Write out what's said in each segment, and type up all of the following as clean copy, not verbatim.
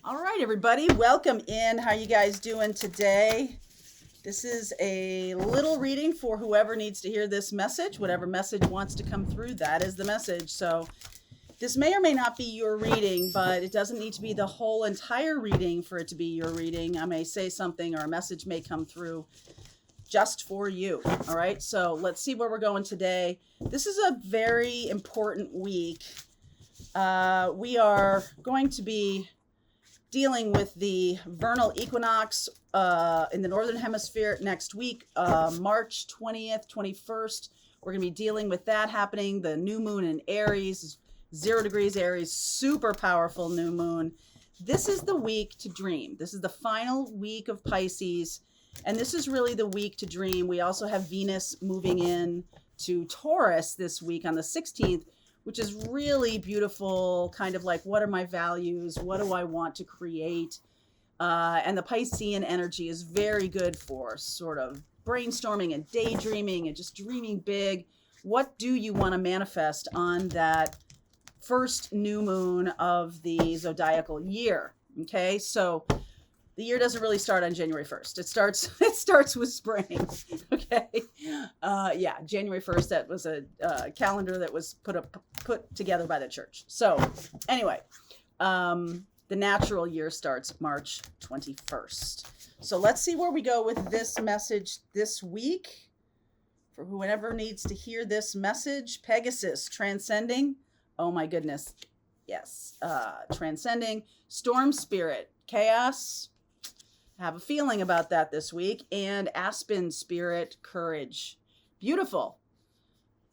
All right, everybody, welcome in. How you guys doing today? This is a little reading for whoever needs to hear this message. Whatever message wants to come through, that is the message. So this may or may not be your reading, but it doesn't need to be the whole entire reading for it to be your reading. I may say something or a message may come through just for you. All right, so let's see where we're going today. This is a very important week. We are going to be dealing with the vernal equinox in the Northern Hemisphere next week, March 20th, 21st. We're going to be dealing with that happening. The new moon in Aries, 0 degrees Aries, super powerful new moon. This is the week to dream. This is the final week of Pisces, and this is really the week to dream. We also have Venus moving in to Taurus this week on the 16th, which is really beautiful, kind of like, what are my values? What do I want to create? And the Piscean energy is very good for sort of brainstorming and daydreaming and just dreaming big. What do you want to manifest on that first new moon of the zodiacal year? Okay, so the year doesn't really start on January 1st. It starts with spring. Okay. Yeah, January 1st, that was a calendar that was put together by the church. So anyway, the natural year starts March 21st. So let's see where we go with this message this week. For whoever needs to hear this message, Pegasus, transcending. Oh my goodness. Yes. Transcending, storm spirit, chaos. Have a feeling about that this week. And Aspen spirit, courage. Beautiful.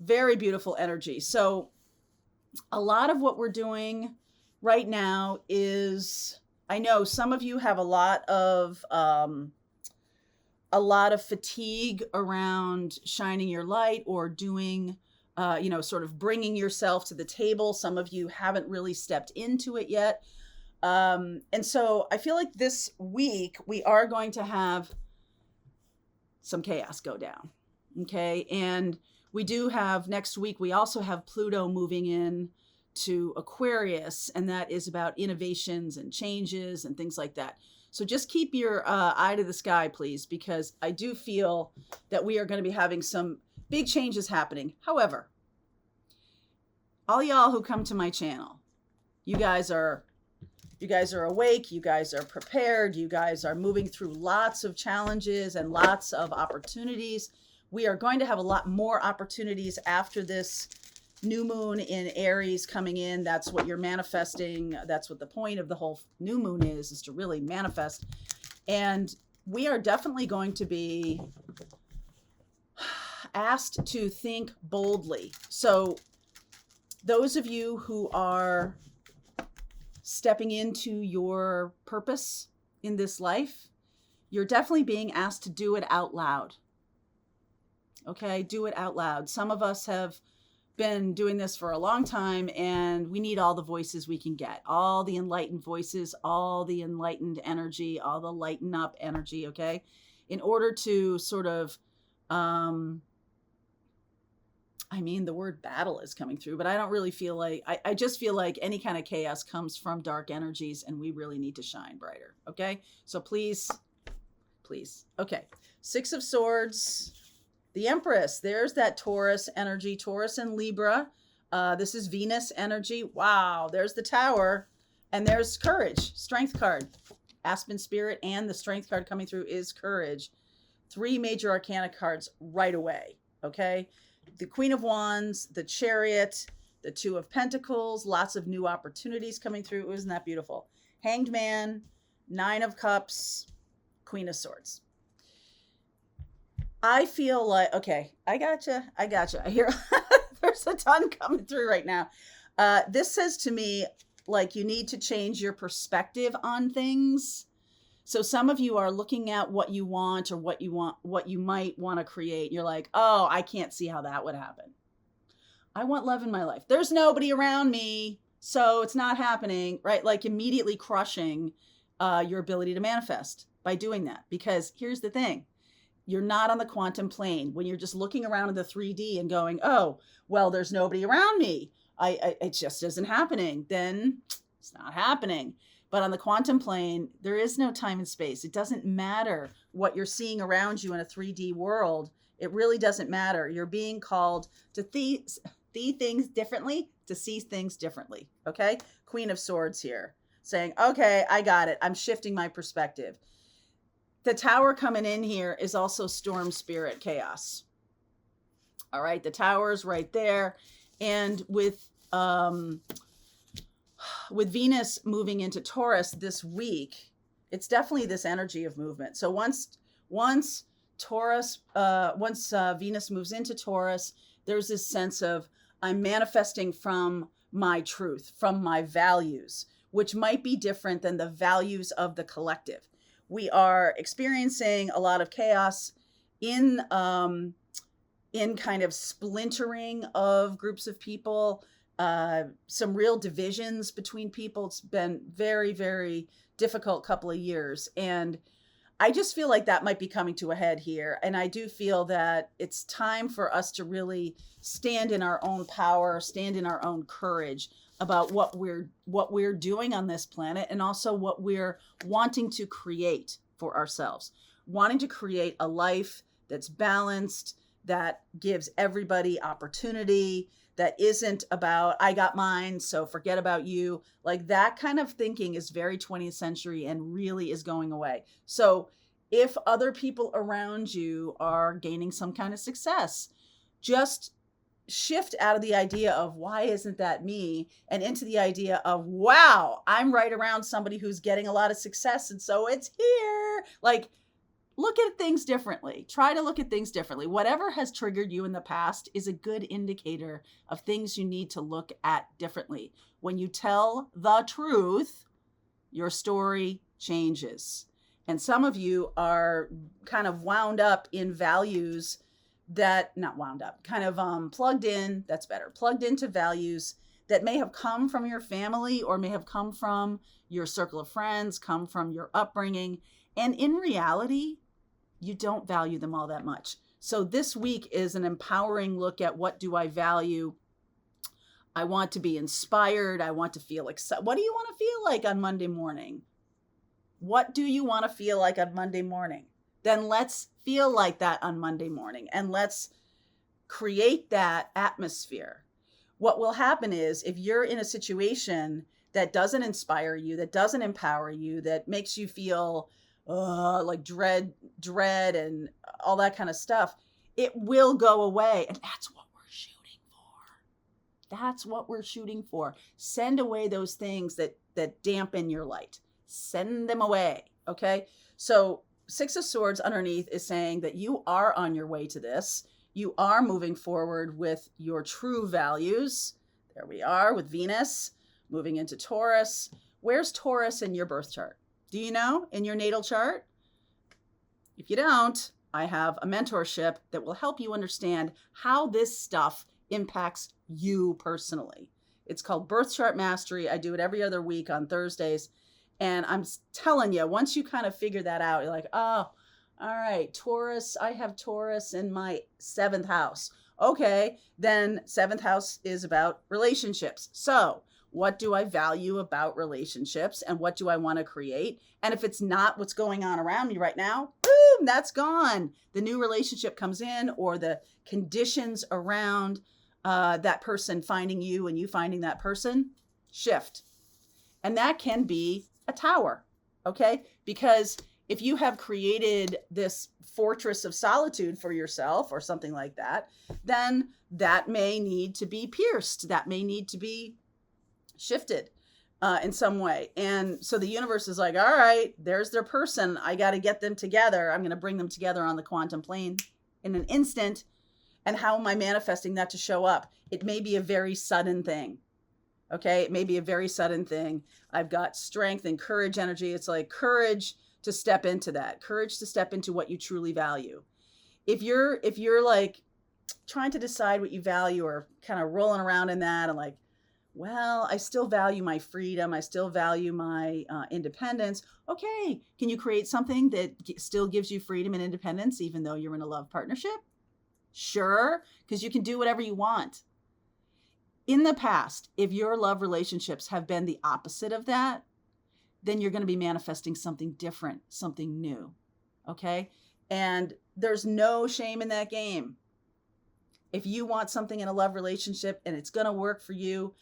Very beautiful energy. So a lot of what we're doing right now is, I know some of you have a lot of fatigue around shining your light or doing, sort of bringing yourself to the table. Some of you haven't really stepped into it yet. And so I feel like this week we are going to have some chaos go down. Okay. And we do have next week, we also have Pluto moving in to Aquarius, and that is about innovations and changes and things like that. So just keep your eye to the sky, please, because I do feel that we are going to be having some big changes happening. However, all y'all who come to my channel, you guys are awake, you guys are prepared, you guys are moving through lots of challenges and lots of opportunities. We are going to have a lot more opportunities after this new moon in Aries coming in. That's what you're manifesting. That's what the point of the whole new moon is to really manifest. And we are definitely going to be asked to think boldly. So those of you who are stepping into your purpose in this life, you're definitely being asked to do it out loud. Okay, do it out loud. Some of us have been doing this for a long time, and we need all the voices we can get, all the enlightened voices, all the enlightened energy, all the lighten up energy, okay? In order to sort of, the word battle is coming through, but I don't really feel like, I just feel like any kind of chaos comes from dark energies, and we really need to shine brighter, okay? So please. Okay, 6 of Swords, the Empress, there's that Taurus energy, Taurus and Libra. This is Venus energy. Wow, there's the Tower, and there's Courage, Strength card. Aspen Spirit and the Strength card coming through is Courage. 3 major arcana cards right away, okay? The Queen of Wands, the Chariot, the 2 of Pentacles, lots of new opportunities coming through. Isn't that beautiful? Hanged Man, 9 of Cups, Queen of Swords. I feel like, okay, I gotcha. I hear there's a ton coming through right now. This says to me, like, you need to change your perspective on things. So some of you are looking at what you want or what you might want to create. You're like, oh, I can't see how that would happen. I want love in my life. There's nobody around me, so it's not happening, right? Like immediately crushing your ability to manifest by doing that. Because here's the thing. You're not on the quantum plane. When you're just looking around in the 3D and going, oh, well, there's nobody around me. It just isn't happening. Then it's not happening. But on the quantum plane, there is no time and space. It doesn't matter what you're seeing around you in a 3D world. It really doesn't matter. You're being called to see things differently, to see things differently. Okay? Queen of Swords here saying, okay, I got it. I'm shifting my perspective. The Tower coming in here is also storm spirit chaos. All right. The Tower's right there. And with Venus moving into Taurus this week, it's definitely this energy of movement. So once Venus moves into Taurus, there's this sense of I'm manifesting from my truth, from my values, which might be different than the values of the collective. We are experiencing a lot of chaos in kind of splintering of groups of people, some real divisions between people. It's been very, very difficult couple of years. And I just feel like that might be coming to a head here. And I do feel that it's time for us to really stand in our own power, stand in our own courage about what we're doing on this planet, and also what we're wanting to create for ourselves, wanting to create a life that's balanced, that gives everybody opportunity, that isn't about, I got mine, so forget about you. Like that kind of thinking is very 20th century and really is going away. So if other people around you are gaining some kind of success, just shift out of the idea of why isn't that me, and into the idea of, wow, I'm right around somebody who's getting a lot of success, and so it's here. Like, look at things differently. Try to look at things differently. Whatever has triggered you in the past is a good indicator of things you need to look at differently. When you tell the truth, your story changes. And some of you are kind of wound up in values that, not wound up, kind of plugged in, that's better, plugged into values that may have come from your family or may have come from your circle of friends, come from your upbringing. And in reality, you don't value them all that much. So this week is an empowering look at, what do I value? I want to be inspired. I want to feel excited. What do you want to feel like on Monday morning? What do you want to feel like on Monday morning? Then let's feel like that on Monday morning, and let's create that atmosphere. What will happen is, if you're in a situation that doesn't inspire you, that doesn't empower you, that makes you feel like dread and all that kind of stuff, it will go away. And that's what we're shooting for. That's what we're shooting for. Send away those things that dampen your light. Send them away. Okay. So Six of Swords underneath is saying that you are on your way to this. You are moving forward with your true values. There we are with Venus moving into Taurus. Where's Taurus in your birth chart? Do you know, in your natal chart? If you don't, I have a mentorship that will help you understand how this stuff impacts you personally. It's called Birth Chart Mastery. I do it every other week on Thursdays. And I'm telling you, once you kind of figure that out, you're like, oh, all right, Taurus, I have Taurus in my 7th house. Okay, then 7th house is about relationships. So what do I value about relationships, and what do I want to create? And if it's not what's going on around me right now, boom, that's gone. The new relationship comes in, or the conditions around that person finding you and you finding that person shift. And that can be a tower, okay? Because if you have created this fortress of solitude for yourself or something like that, then that may need to be pierced. That may need to be shifted in some way. And so the universe is like, all right, there's their person. I got to get them together. I'm going to bring them together on the quantum plane in an instant. And how am I manifesting that to show up? It may be a very sudden thing. Okay, it may be a very sudden thing. I've got strength and courage energy. It's like courage to step into that, courage to step into what you truly value. If you're like trying to decide what you value, or kind of rolling around in that and like, well, I still value my freedom, I still value my independence. Okay, can you create something that still gives you freedom and independence even though you're in a love partnership? Sure, because you can do whatever you want. In the past, if your love relationships have been the opposite of that, then you're going to be manifesting something different, something new. Okay. And there's no shame in that game. If you want something in a love relationship and it's going to work for you,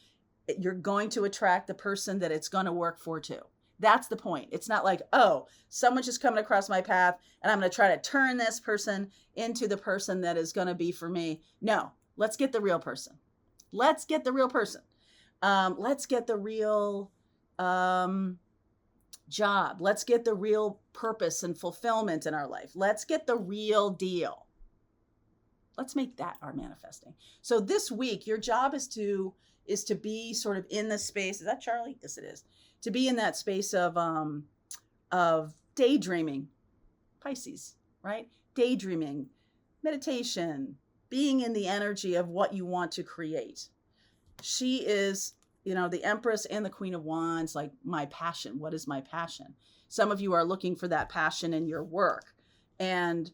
you're going to attract the person that it's going to work for too. That's the point. It's not like, oh, someone's just coming across my path and I'm going to try to turn this person into the person that is going to be for me. No, let's get the real person. Let's get the real person. Let's get the real job. Let's get the real purpose and fulfillment in our life. Let's get the real deal. Let's make that our manifesting. So this week, your job is to be sort of in the space. Is that Charlie? Yes, it is. To be in that space of daydreaming, Pisces, right? Daydreaming, meditation, being in the energy of what you want to create. She is, the Empress and the Queen of Wands, like my passion. What is my passion? Some of you are looking for that passion in your work. And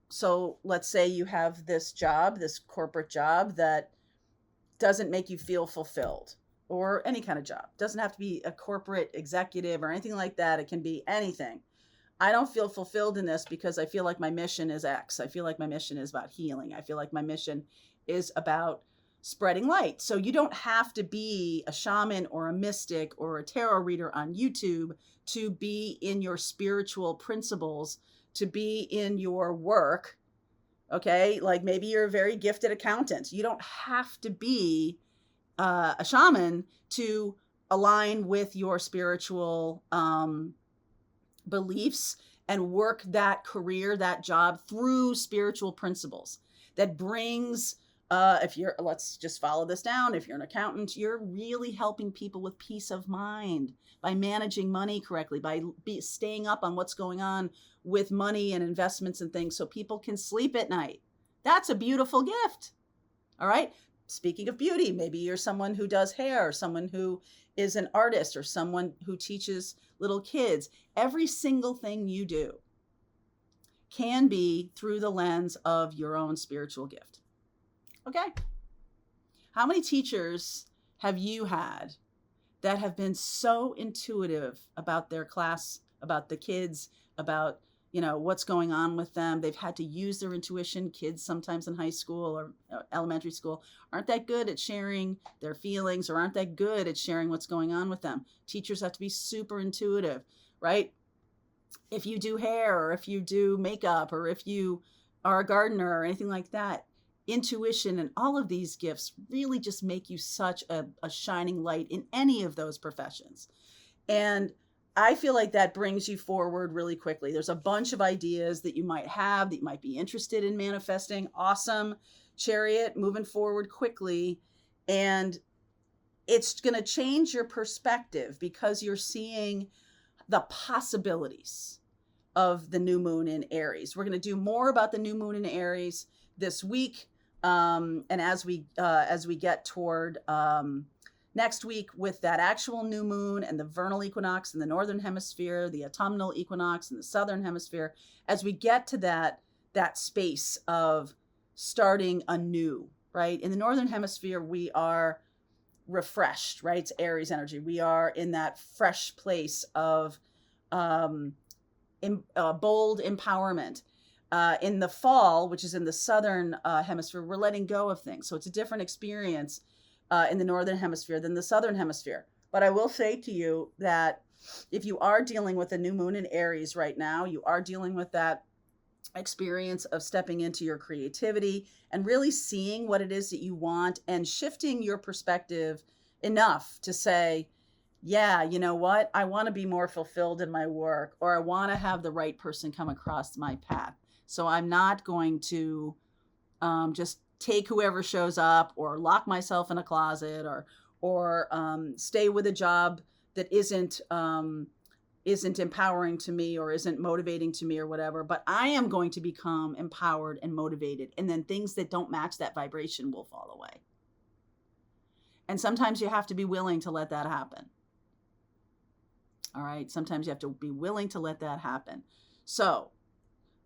so let's say you have this job, this corporate job that doesn't make you feel fulfilled, or any kind of job. It doesn't have to be a corporate executive or anything like that. It can be anything. I don't feel fulfilled in this because I feel like my mission is X. I feel like my mission is about healing. I feel like my mission is about spreading light. So you don't have to be a shaman or a mystic or a tarot reader on YouTube to be in your spiritual principles, to be in your work. Okay. Like maybe you're a very gifted accountant. You don't have to be a shaman to align with your spiritual beliefs and work that career, that job through spiritual principles that brings, let's just follow this down. If you're an accountant, you're really helping people with peace of mind by managing money correctly, by staying up on what's going on with money and investments and things so people can sleep at night. That's a beautiful gift. All right. Speaking of beauty, maybe you're someone who does hair, or someone who is an artist, or someone who teaches little kids. Every single thing you do can be through the lens of your own spiritual gift. Okay. How many teachers have you had that have been so intuitive about their class, about the kids, about what's going on with them? They've had to use their intuition. Kids sometimes in high school or elementary school aren't that good at sharing their feelings, or aren't that good at sharing what's going on with them. Teachers have to be super intuitive, right? If you do hair, or if you do makeup, or if you are a gardener or anything like that, intuition and all of these gifts really just make you such a shining light in any of those professions. And I feel like that brings you forward really quickly. There's a bunch of ideas that you might have that you might be interested in manifesting. Awesome. Chariot, moving forward quickly. And it's going to change your perspective because you're seeing the possibilities of the new moon in Aries. We're going to do more about the new moon in Aries this week. And as we get toward next week with that actual new moon and the vernal equinox in the northern hemisphere, the autumnal equinox in the southern hemisphere, as we get to that space of starting anew, right? In the northern hemisphere, we are refreshed, right? It's Aries energy. We are in that fresh place of bold empowerment. In the fall, which is in the southern hemisphere, we're letting go of things. So it's a different experience in the northern hemisphere than the southern hemisphere. But I will say to you that if you are dealing with a new moon in Aries right now, you are dealing with that experience of stepping into your creativity and really seeing what it is that you want and shifting your perspective enough to say, yeah, you know what? I want to be more fulfilled in my work, or I want to have the right person come across my path. So I'm not going to just take whoever shows up, or lock myself in a closet, or stay with a job that isn't empowering to me, or isn't motivating to me, or whatever. But I am going to become empowered and motivated. And then things that don't match that vibration will fall away. And sometimes you have to be willing to let that happen. All right. Sometimes you have to be willing to let that happen. So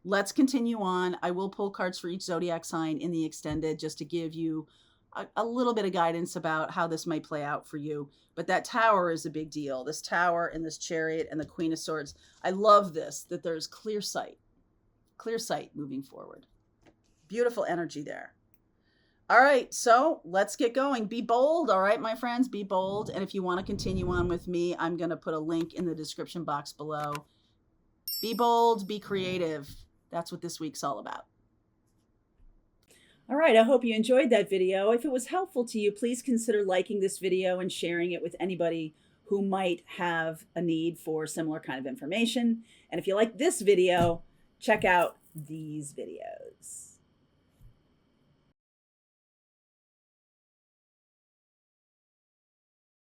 let's continue on. I will pull cards for each zodiac sign in the extended just to give you a little bit of guidance about how this might play out for you. But that Tower is a big deal. This Tower and this Chariot and the Queen of Swords. I love this, that there's clear sight moving forward. Beautiful energy there. All right, so let's get going. Be bold, all right, my friends, be bold. And if you want to continue on with me, I'm going to put a link in the description box below. Be bold, be creative. That's what this week's all about. All right, I hope you enjoyed that video. If it was helpful to you, please consider liking this video and sharing it with anybody who might have a need for similar kind of information. And if you like this video, check out these videos.